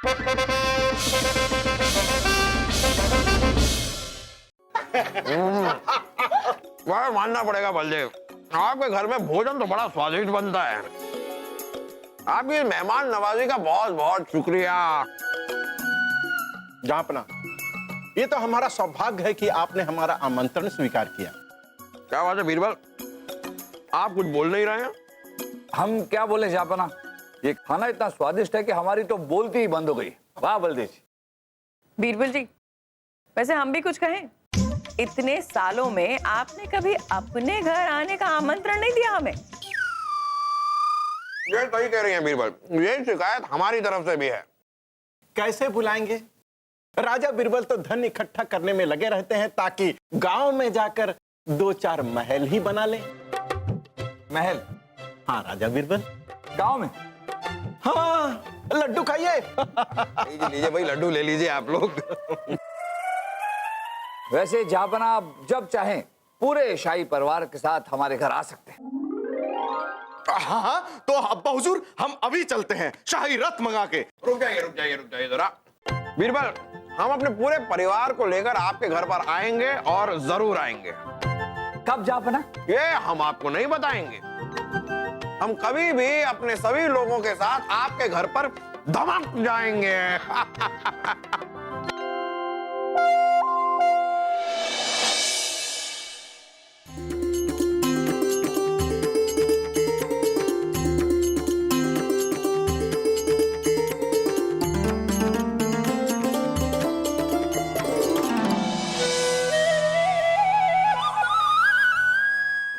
वह मानना पड़ेगा बलदेव, आपके घर में भोजन तो बड़ा स्वादिष्ट बनता है। आपकी मेहमान नवाजी का बहुत बहुत शुक्रिया। जहाँपना, ये तो हमारा सौभाग्य है कि आपने हमारा आमंत्रण स्वीकार किया। क्या बात है बीरबल, आप कुछ बोल नहीं रहे हैं? हम क्या बोले जापना, ये खाना इतना स्वादिष्ट है कि हमारी तो बोलती ही बंद हो गई। वाह बलदेव जी। बीरबल जी, वैसे हम भी कुछ कहें? इतने सालों में आपने कभी अपने घर आने का आमंत्रण नहीं दिया हमें। ये सही कह रही हैं बीरबल, ये शिकायत हमारी तरफ से भी है। कैसे बुलाएंगे? राजा बीरबल तो धन इकट्ठा करने में लगे रहते हैं ताकि गांव में जाकर 2-4 महल ही बना लें। महल? हाँ राजा बीरबल, गांव में? हाँ, लड्डू खाइए। लीजिए भाई, लड्डू ले लीजिए आप लोग। वैसे जापना, आप जब चाहें पूरे शाही परिवार के साथ हमारे घर आ सकते हैं। हाँ हाँ, तो अब्बा हुजूर, हम अभी चलते हैं शाही रथ मंगा के। रुक जाइए जरा। बीरबल, हम अपने पूरे परिवार को लेकर आपके घर पर आएंगे और जरूर आएंगे। कब जापना? ये हम आपको नहीं बताएंगे। हम कभी भी अपने सभी लोगों के साथ आपके घर पर धमक जाएंगे।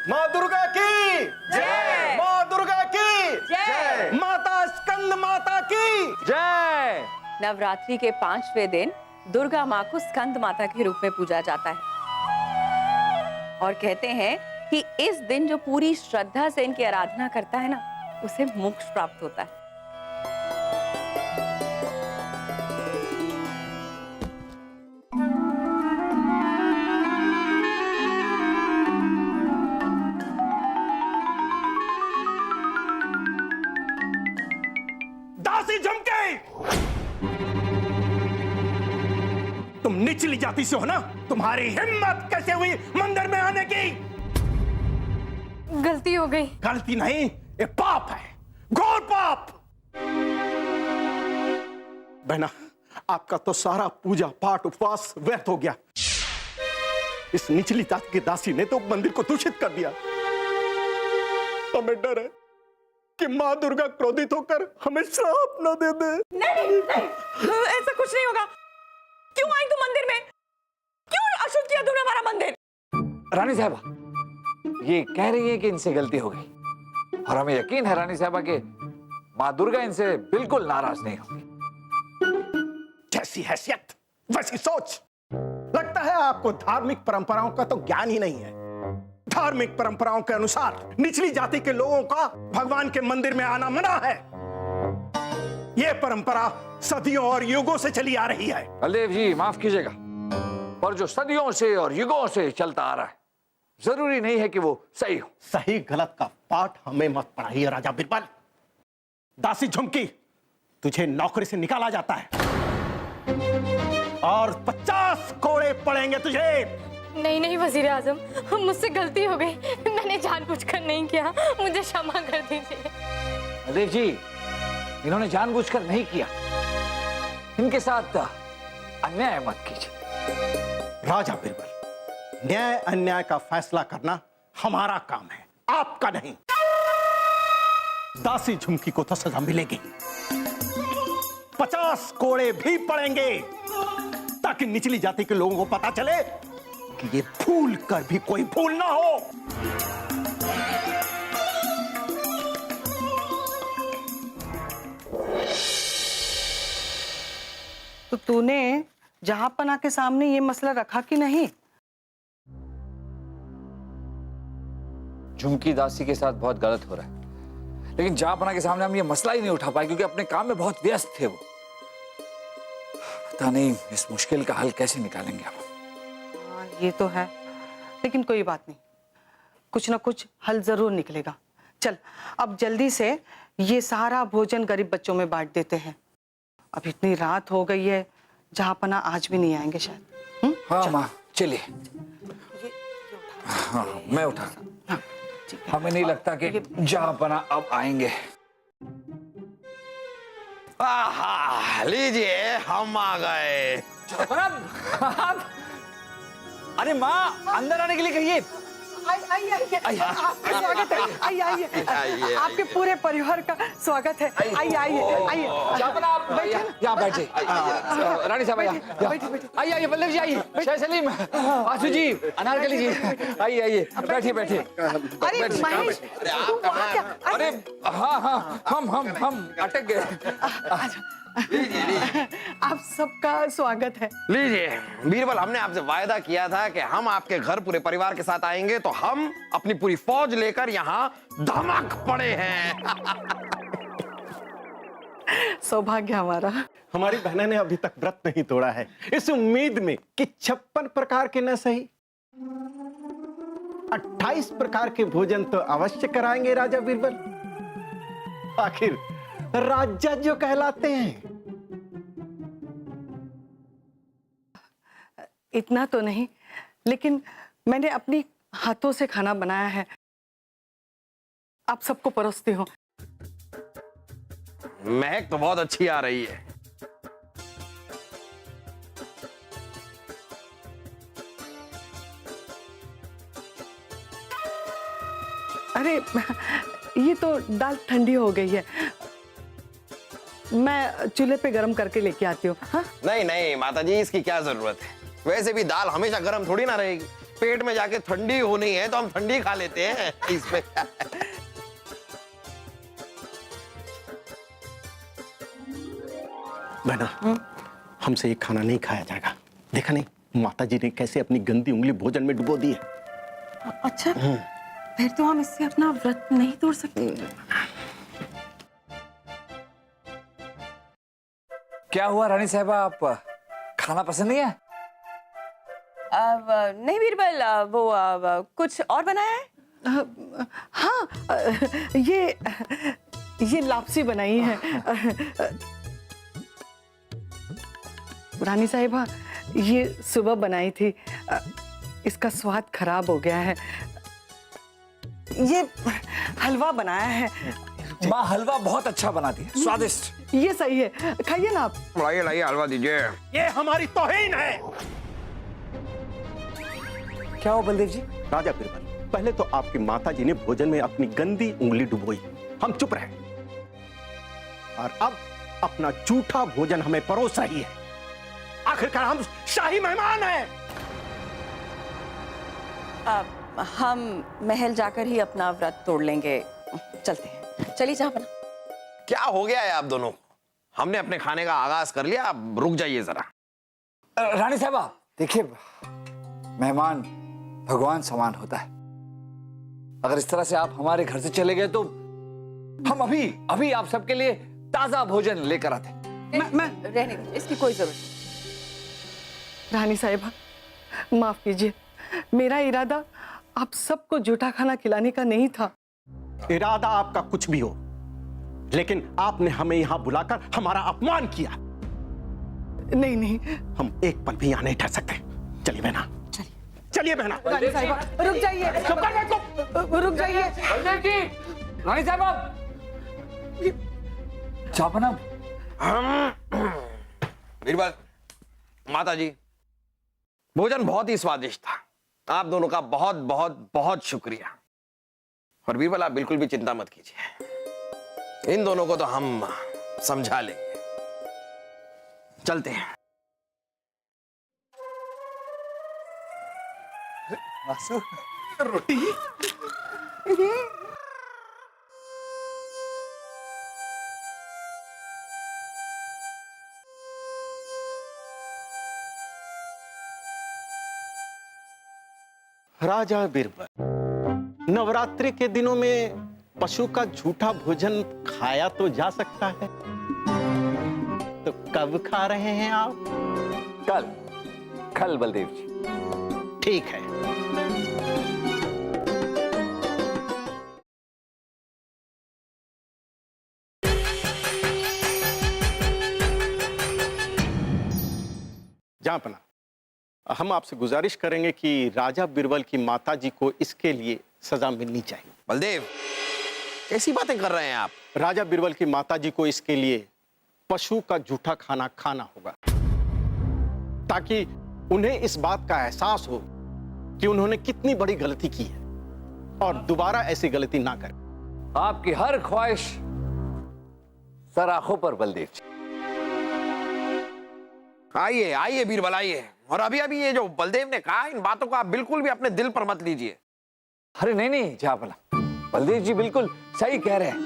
माँ दुर्गा की जय, माँ दुर्गा की जय, माता स्कंद माता की जय। नवरात्रि के 5वें दिन दुर्गा माँ को स्कंद माता के रूप में पूजा जाता है और कहते हैं कि इस दिन जो पूरी श्रद्धा से इनकी आराधना करता है ना, उसे मोक्ष प्राप्त होता है। दासी झुमके, तुम निचली जाति से हो ना? तुम्हारी हिम्मत कैसे हुई मंदिर में आने की? गलती हो गई। गलती नहीं, ये पाप है, घोर पाप। बहना, आपका तो सारा पूजा पाठ उपवास व्यर्थ हो गया। इस निचली जाति की दासी ने तो मंदिर को दूषित कर दिया। हमें डर है कि माँ दुर्गा क्रोधित होकर हमें श्राप न दे दे। नहीं, ऐसा कुछ नहीं होगा। क्यों आई तुम मंदिर में? क्यों अशुद्ध किया तुमने हमारा मंदिर? रानी साहबा, ये कह रही है कि इनसे गलती हो गई और हमें यकीन है रानी साहबा के माँ दुर्गा इनसे बिल्कुल नाराज नहीं होगी। जैसी हैसियत वैसी सोच। लगता है आपको धार्मिक परंपराओं का तो ज्ञान ही नहीं है। धार्मिक परंपराओं के अनुसार निचली जाति के लोगों का भगवान के मंदिर में आना मना है। यह परंपरा सदियों और युगों से चली आ रही है। बलदेव जी माफ कीजिएगा, पर जो सदियों से और युगों से चलता आ रहा है, जरूरी नहीं है कि वो सही हो। सही गलत का पाठ हमें मत पढ़ाइए राजा बीरबल। दासी झुमकी, तुझे नौकरी से निकाला जाता है और 50 कोड़े पड़ेंगे तुझे। नहीं नहीं वजीर आजम, मुझसे गलती हो गई। मैंने जानबूझकर नहीं किया, मुझे क्षमा कर दीजिए। बलदेव जी, इन्होंने जानबूझकर नहीं किया। इनके साथ अन्याय मत कीजिए। राजा बीरबल, न्याय अन्याय का फैसला करना हमारा काम है, आपका नहीं। दासी झुमकी को तो सजा मिलेगी, 50 कोड़े भी पड़ेंगे ताकि निचली जाति के लोगों को पता चले कि ये भूल कर भी कोई भूल ना हो। तो तूने जहांपना के सामने ये मसला रखा कि नहीं? झुमकी दासी के साथ बहुत गलत हो रहा है, लेकिन जहांपना के सामने हम ये मसला ही नहीं उठा पाए क्योंकि अपने काम में बहुत व्यस्त थे वो। पता नहीं इस मुश्किल का हल कैसे निकालेंगे अब। हाँ, ये तो है, लेकिन कोई बात नहीं, कुछ ना कुछ हल जरूर निकलेगा। चल अब जल्दी से ये सारा भोजन गरीब बच्चों में बांट देते हैं अब इतनी रात हो गई है, जहाँपना आज भी नहीं आएंगे शायद। हाँ माँ चलिए। हाँ मैं उठा। हमें नहीं लगता कि जहाँपना अब आएंगे। आहा, लीजिए हम आ गए। जहाँपना अरे माँ अंदर आने के लिए कहिए। आपका स्वागत है। आइए। आपके पूरे परिवार का स्वागत है। आइए। जहाँपना आप यहाँ बैठे। रानी साहब आइए। पल्लव जी आइए। शाह सलीम, आशु जी, अनारकली जी, आइए। बैठिए। अरे महेश, तू वहाँ क्या? अरे हाँ हम अटक गए। आप सबका स्वागत है। लीजिए बीरबल, हमने आपसे वायदा किया था कि हम आपके घर पूरे परिवार के साथ आएंगे, तो हम अपनी पूरी फौज लेकर यहाँ धमक पड़े हैं। सौभाग्य हमारा। हमारी बहना ने अभी तक व्रत नहीं तोड़ा है, इस उम्मीद में कि 56 प्रकार के न सही 28 प्रकार के भोजन तो अवश्य कराएंगे राजा बीरबल। आखिर राजा जो कहलाते हैं। इतना तो नहीं, लेकिन मैंने अपनी हाथों से खाना बनाया है, आप सबको परोसती हूँ। महक तो बहुत अच्छी आ रही है। अरे ये तो दाल ठंडी हो गई है, मैं चूल्हे पे गरम करके लेके आती हूँ। हाँ? नहीं माताजी, इसकी क्या जरूरत है? वैसे भी दाल हमेशा गर्म थोड़ी ना रहेगी, पेट में जाके ठंडी होनी है तो हम ठंडी खा लेते हैं। इसमें बहना, हमसे ये खाना नहीं खाया जाएगा। देखा नहीं माताजी ने कैसे अपनी गंदी उंगली भोजन में डुबो दी है। अच्छा, फिर तो हम इससे अपना व्रत नहीं तोड़ सकते। क्या हुआ रानी साहबा, आप खाना पसंद नहीं है? नहीं बीरबल, वो कुछ और बनाया है? हाँ, ये लापसी बनाई है। रानी साहिबा, ये सुबह बनाई थी, इसका स्वाद खराब हो गया है। ये हलवा बनाया है। माँ हलवा बहुत अच्छा बनाती है, स्वादिष्ट। ये सही है, खाइए ना आप। लाइए हलवा दीजिए। ये हमारी तौहीन है। क्या हो बलदेव जी? राजा बीरबल, पहले तो आपकी माताजी ने भोजन में अपनी गंदी उंगली डुबोई, हम चुप रहे, और अब अपना झूठा भोजन हमें परोस रही है। आखिरकार हम शाही मेहमान हैं। हम महल जाकर ही अपना व्रत तोड़ लेंगे। चलते हैं, चलिए जहाँपना। क्या हो गया है आप दोनों को? हमने अपने खाने का आगाज कर लिया, अब रुक जाइए जरा। रानी साहबा देखिए, मेहमान भगवान समान होता है। अगर इस तरह से आप हमारे घर से चले गए तो हम अभी आप सबके लिए ताजा भोजन लेकर आते। मैं रहने दीजिए, इसकी कोई जरूरत नहीं। रानी साहिबा, माफ कीजिए, मेरा इरादा आप सबको जूठा खाना खिलाने का नहीं था। इरादा आपका कुछ भी हो, लेकिन आपने हमें यहां बुलाकर हमारा अपमान किया। नहीं, हम एक पल भी यहां नहीं ठहर सकते। चलिए बहना, चलिए बहना। रानी साहिबा रुक जाइए, रुक जाइए। रानी साहबा, जहाँपना। बीरबल, माताजी, भोजन बहुत ही स्वादिष्ट था। आप दोनों का बहुत बहुत बहुत शुक्रिया। और बीरबल, आप बिल्कुल भी चिंता मत कीजिए, इन दोनों को तो हम समझा लेंगे। चलते हैं। रोटी राजा बीरबल, नवरात्रि के दिनों में पशु का झूठा भोजन खाया तो जा सकता है, तो कब खा रहे हैं आप? कल बलदेव जी। ठीक है। जापना, हम आपसे गुजारिश करेंगे कि राजा बीरबल की माताजी को इसके लिए सजा मिलनी चाहिए। बलदेव, कैसी बातें कर रहे हैं आप? राजा बीरबल की माताजी को इसके लिए पशु का झूठा खाना खाना होगा, ताकि उन्हें इस बात का एहसास हो कि उन्होंने कितनी बड़ी गलती की है और दोबारा ऐसी गलती ना करें। आपकी हर ख्वाहिश सर आंखों पर बलदेव जी। आइए आइए बीरबल आइए। और अभी अभी ये जो बलदेव ने कहा, इन बातों को आप बिल्कुल भी अपने दिल पर मत लीजिए। अरे नहीं नहीं जापना, बलदेव जी बिल्कुल सही कह रहे हैं।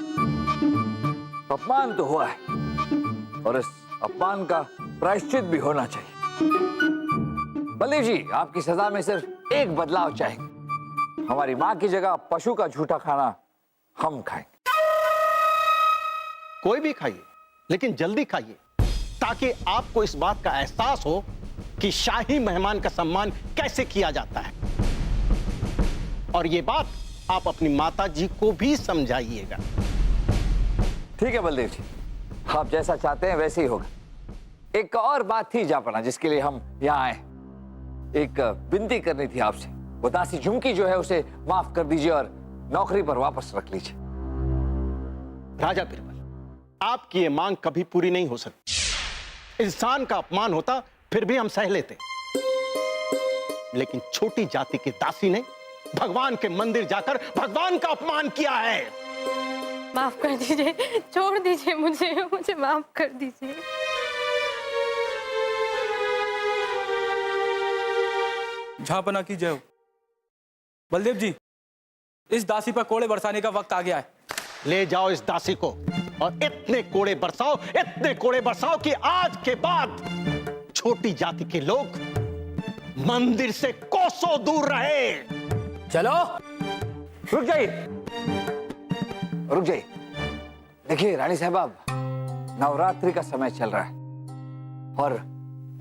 अपमान तो हुआ है और इस अपमान का प्रायश्चित भी होना चाहिए। बलदेव जी, आपकी सजा में सिर्फ एक बदलाव चाहेंगे। हमारी माँ की जगह पशु का झूठा खाना हम खाएंगे। कोई भी खाइए, लेकिन जल्दी खाइए, ताकि आपको इस बात का एहसास हो कि शाही मेहमान का सम्मान कैसे किया जाता है। और ये बात आप अपनी माता जी को भी समझाइएगा। ठीक है बलदेव जी, आप जैसा चाहते हैं वैसे ही होगा। एक और बात थी जापना जिसके लिए हम यहाँ आए। एक विनती करनी थी आपसे। वो दासी झुमकी जो है उसे माफ कर दीजिए और नौकरी पर वापस रख लीजिए। राजा बीरबल, आपकी ये मांग कभी पूरी नहीं हो सकती। इंसान का अपमान होता फिर भी हम सह लेते, लेकिन छोटी जाति की दासी ने भगवान के मंदिर जाकर भगवान का अपमान किया है। माफ कर दीजिए, छोड़ दीजिए मुझे, मुझे माफ कर दीजिए। झापना की जय हो। बलदेव जी, इस दासी पर कोड़े बरसाने का वक्त आ गया है। ले जाओ इस दासी को और इतने कोड़े बरसाओ, इतने कोड़े बरसाओ कि आज के बाद छोटी जाति के लोग मंदिर से कोसों दूर रहे। चलो। रुक जाइए, रुक जाइए। देखिए रानी साहबा, नवरात्रि का समय चल रहा है और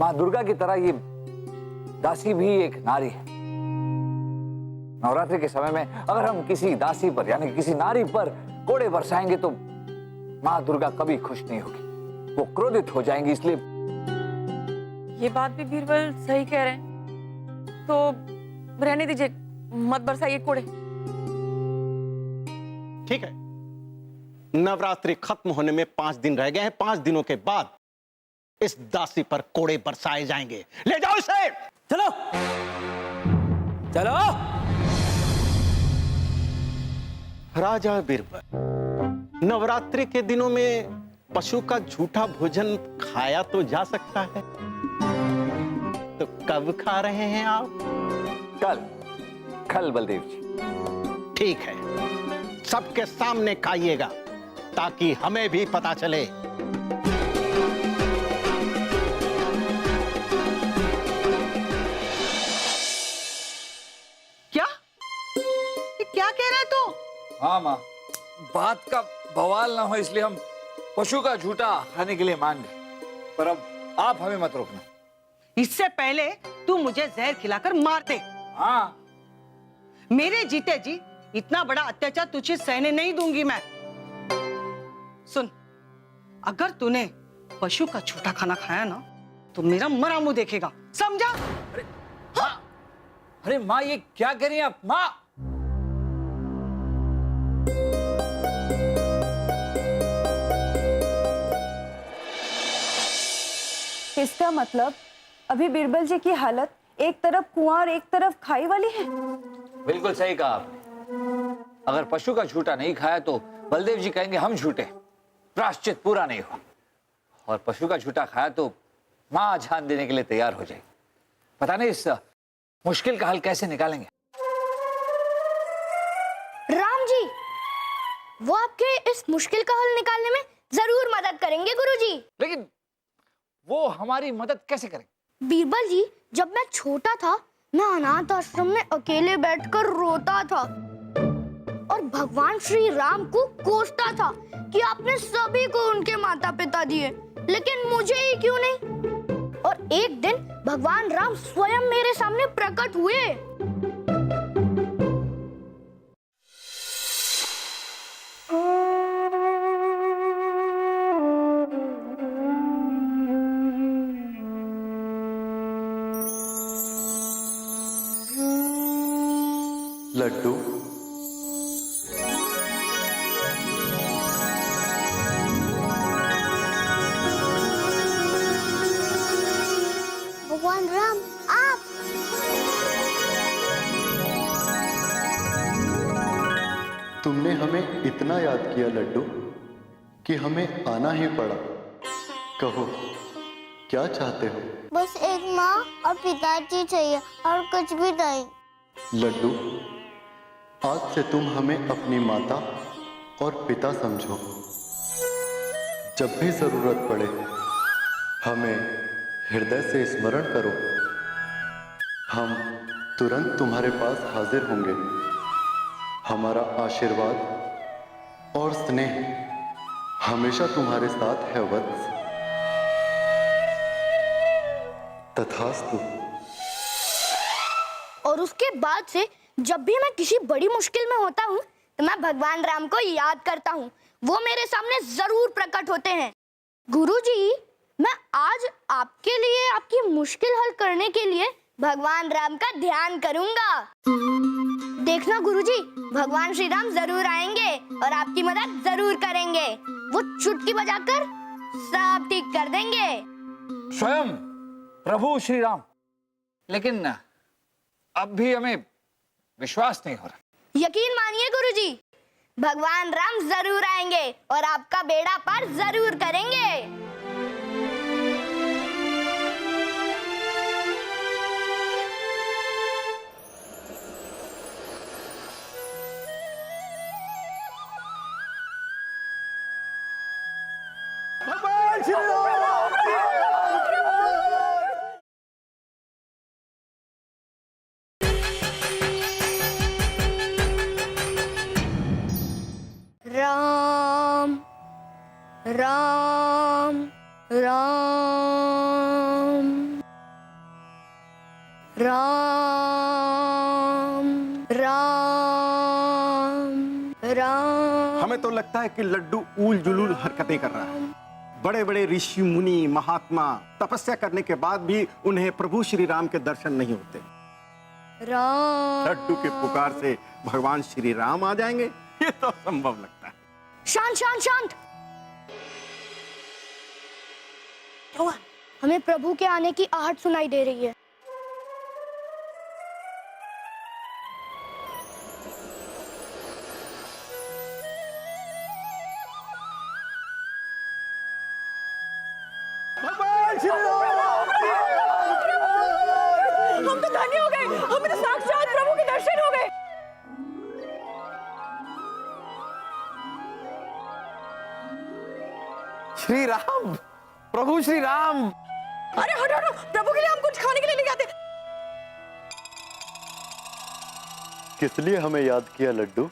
माँ दुर्गा की तरह ये दासी भी एक नारी है। नवरात्रि के समय में अगर हम किसी दासी पर यानी किसी नारी पर कोड़े बरसाएंगे तो माँ दुर्गा कभी खुश नहीं होगी, वो क्रोधित हो जाएंगी। इसलिए ये बात भी बीरबल सही कह रहे हैं, तो रहने दीजिए, मत बरसाइए कोड़े। ठीक है, नवरात्रि खत्म होने में 5 दिन रह गए हैं। 5 दिनों के बाद इस दासी पर कोड़े बरसाए जाएंगे। ले जाओ इसे। चलो चलो। राजा बीरबल, नवरात्रि के दिनों में पशु का झूठा भोजन खाया तो जा सकता है, तो कब खा रहे हैं आप? कल कल बलदेव जी। ठीक है, सबके सामने खाइएगा ताकि हमें भी पता चले। क्या? ये क्या कह रहा है तू? हाँ माँ, बात का बवाल ना हो इसलिए हम पशु का झूठा खाने के लिए मान गए, पर अब आप हमें मत रोकना। इससे पहले तू मुझे जहर खिलाकर मार दे। हाँ, मेरे जीते जी इतना बड़ा अत्याचार तुझे सहने नहीं दूंगी मैं। सुन, अगर तूने पशु का झूठा खाना खाया ना तो मेरा मरा मुंह देखेगा, समझा? अरे माँ ये क्या कह रही हैं आप? माँ, इसका मतलब अभी बीरबल जी की हालत एक तरफ कुआं और एक तरफ खाई वाली है। बिल्कुल सही कहा आपने। अगर पशु का झूठा नहीं खाया तो बलदेव जी कहेंगे हम झूठे, प्रायश्चित पूरा नहीं हुआ। और पशु का झूठा खाया तो माँ जान देने के लिए तैयार हो जाएगी। पता नहीं इस मुश्किल का हल कैसे निकालेंगे। राम जी, वो आपके इस मुश्किल का हल निकालने में जरूर मदद करेंगे गुरुजी। लेकिन वो हमारी मदद कैसे करेंगे? बीरबल जी, जब मैं छोटा था मैं अनाथ आश्रम में अकेले बैठकर रोता था और भगवान श्री राम को कोसता था कि आपने सभी को उनके माता पिता दिए, लेकिन मुझे ही क्यों नहीं। और एक दिन भगवान राम स्वयं मेरे सामने प्रकट हुए। लड्डू, भगवान राम, आप तुमने हमें इतना याद किया लड्डू कि हमें आना ही पड़ा। कहो क्या चाहते हो? बस एक माँ और पिताजी चाहिए और कुछ भी नहीं। लड्डू, आज से तुम हमें अपनी माता और पिता समझो। जब भी जरूरत पड़े हमें हृदय से स्मरण करो, हम तुरंत तुम्हारे पास हाजिर होंगे। हमारा आशीर्वाद और स्नेह हमेशा तुम्हारे साथ है वत्स। तथास्तु। और उसके बाद से जब भी मैं किसी बड़ी मुश्किल में होता हूँ तो मैं भगवान राम को याद करता हूँ। वो मेरे सामने जरूर प्रकट होते हैं। गुरुजी, मैं आज आपके लिए आपकी मुश्किल हल करने के लिए भगवान राम का ध्यान करूंगा। देखना गुरुजी, भगवान श्री राम जरूर आएंगे और आपकी मदद जरूर करेंगे। वो चुटकी बजाकर सब ठीक कर देंगे। स्वयं प्रभु श्री राम। लेकिन अब भी हमें विश्वास नहीं हो रहा। यकीन मानिए गुरुजी, भगवान राम जरूर आएंगे और आपका बेड़ा पार जरूर करेंगे। भगवान श्री राम! राम राम राम राम राम राम। हमें तो लगता है कि लड्डू ऊल जुलूल हरकतें कर रहा है। बड़े बड़े ऋषि मुनि महात्मा तपस्या करने के बाद भी उन्हें प्रभु श्री राम के दर्शन नहीं होते। राम। लड्डू के पुकार से भगवान श्री राम आ जाएंगे, ये तो संभव लगता है। शांत शांत शांत। हमें प्रभु के आने की आहट सुनाई दे रही है। भगवान श्री राम! हम तो धन्य हो गए, हमें तो साक्षात प्रभु के दर्शन हो गए। श्री राम, प्रभु श्री राम। अरे हटो हटो, प्रभु के लिए हम कुछ खाने के लिए लेके आते। किस लिए हमें याद किया लड्डू?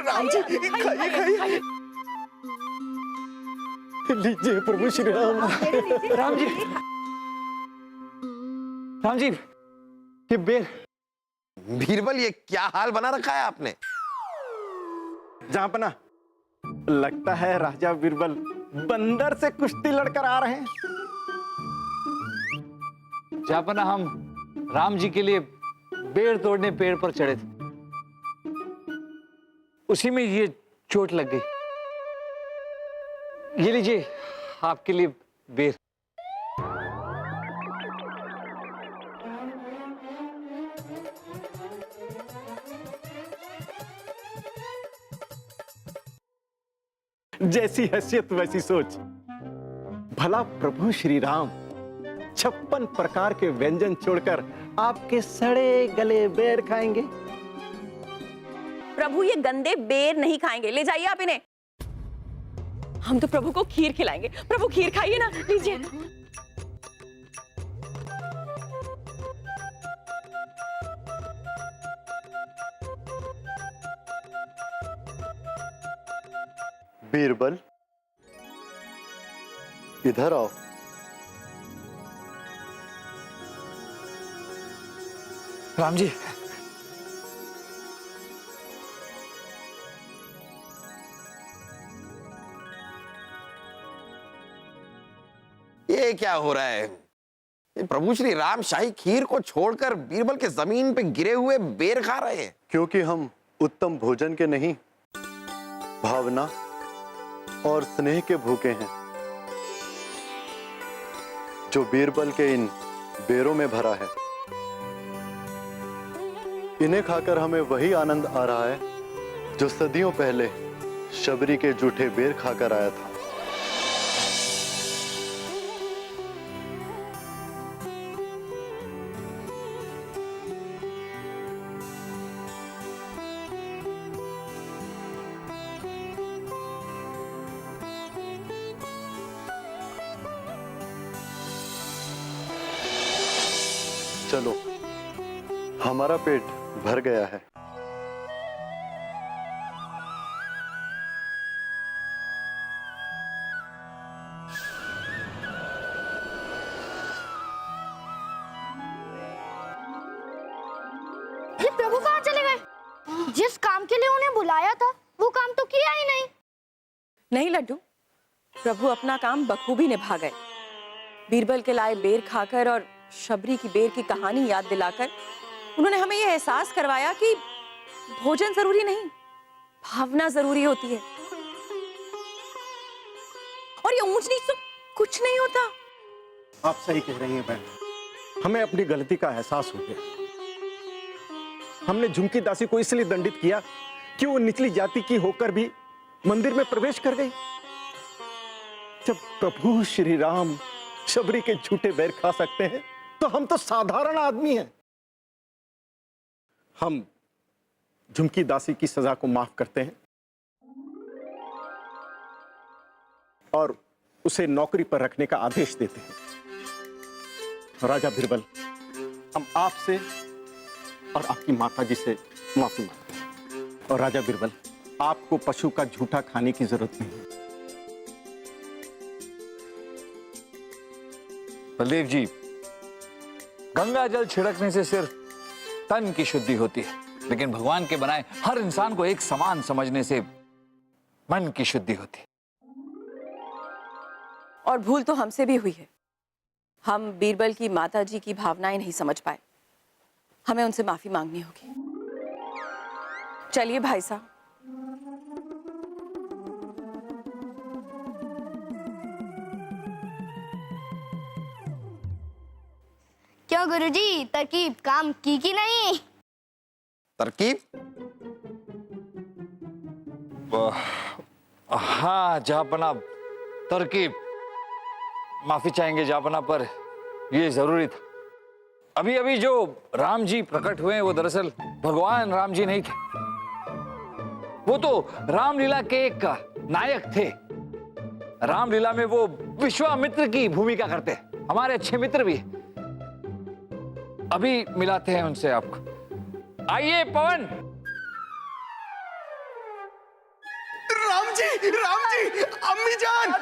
राम जी, खाइए खाइए। लीजिए प्रभु श्री राम। राम जी, राम जी, ये बेर। बीरबल, ये क्या हाल बना रखा है आपने? जहां लगता है राजा बीरबल बंदर से कुश्ती लड़कर आ रहे हैं। जापना, हम राम जी के लिए बेर तोड़ने पेड़ पर चढ़े थे, उसी में ये चोट लग गई। ये लीजिए आपके लिए बेर। जैसी हैसियत वैसी सोच। भला प्रभु श्री राम 56 प्रकार के व्यंजन छोड़कर आपके सड़े गले बेर खाएंगे? प्रभु ये गंदे बेर नहीं खाएंगे, ले जाइए आप इन्हें। हम तो प्रभु को खीर खिलाएंगे। प्रभु खीर खाइए ना, लीजिए। बीरबल, इधर आओ। राम जी, ये क्या हो रहा है? ये प्रभु श्री राम शाही खीर को छोड़कर बीरबल के जमीन पे गिरे हुए बेर खा रहे हैं। क्योंकि हम उत्तम भोजन के नहीं, भावना और स्नेह के भूखे हैं, जो बीरबल के इन बेरों में भरा है। इन्हें खाकर हमें वही आनंद आ रहा है जो सदियों पहले शबरी के जूठे बेर खाकर आया था। चलो, हमारा पेट भर गया है। ये प्रभु कहाँ चले गए? जिस काम के लिए उन्हें बुलाया था वो काम तो किया ही नहीं। नहीं लड्डू, प्रभु अपना काम बखूबी निभा गए। बीरबल के लाए बेर खाकर और शबरी की बेर की कहानी याद दिलाकर उन्होंने हमें यह एहसास करवाया कि भोजन जरूरी नहीं, भावना जरूरी होती है। और ये ऊंच नीच तो कुछ नहीं होता। आप सही कह रही हैं बहन, हमें अपनी गलती का एहसास हो गया। हमने झुमकी दासी को इसलिए दंडित किया कि वो निचली जाति की होकर भी मंदिर में प्रवेश कर गई। जब प्रभु श्री राम शबरी के झूठे बैर खा सकते हैं तो हम तो साधारण आदमी हैं। हम झुमकी दासी की सजा को माफ करते हैं और उसे नौकरी पर रखने का आदेश देते हैं। राजा बीरबल, हम आपसे और आपकी माताजी से माफी मांगते हैं। और राजा बीरबल, आपको पशु का झूठा खाने की जरूरत नहीं। बलदेव जी, गंगा जल छिड़कने से सिर्फ तन की शुद्धि होती है, लेकिन भगवान के बनाए हर इंसान को एक समान समझने से मन की शुद्धि होती है। और भूल तो हमसे भी हुई है। हम बीरबल की माताजी की भावनाएं नहीं समझ पाए। हमें उनसे माफी मांगनी होगी। चलिए भाई साहब। क्यों गुरुजी, तरकीब काम की कि नहीं? तरकीब? हाँ जहापना, तरकीब। माफी चाहेंगे जहापना, पर ये जरूरी था। अभी अभी जो राम जी प्रकट हुए वो दरअसल भगवान राम जी नहीं थे। वो तो रामलीला के एक नायक थे। रामलीला में वो विश्वामित्र की भूमिका करते हैं, हमारे अच्छे मित्र भी। अभी मिलाते हैं उनसे आपको। आइए पवन। राम जी, अम्मी जान।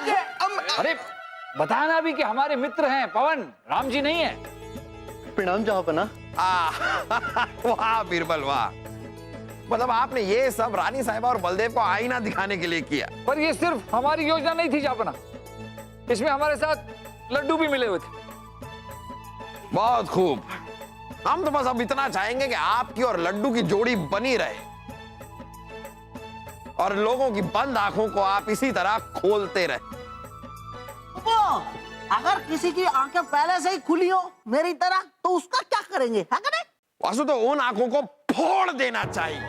अरे बताना भी कि हमारे मित्र हैं पवन, राम जी नहीं है। प्रणाम जहापना। वाह बीरबल वाह, मतलब आपने ये सब रानी साहिबा और बलदेव को आईना दिखाने के लिए किया। पर ये सिर्फ हमारी योजना नहीं थी जापना, इसमें हमारे साथ लड्डू भी मिले हुए थे। बहुत खूब। हम तो बस अब इतना चाहेंगे कि आपकी और लड्डू की जोड़ी बनी रहे और लोगों की बंद आंखों को आप इसी तरह खोलते रहे। अगर किसी की आंखें पहले से ही खुली हो मेरी तरह, तो उसका क्या करेंगे? है वासु तो उन आंखों को फोड़ देना चाहिए।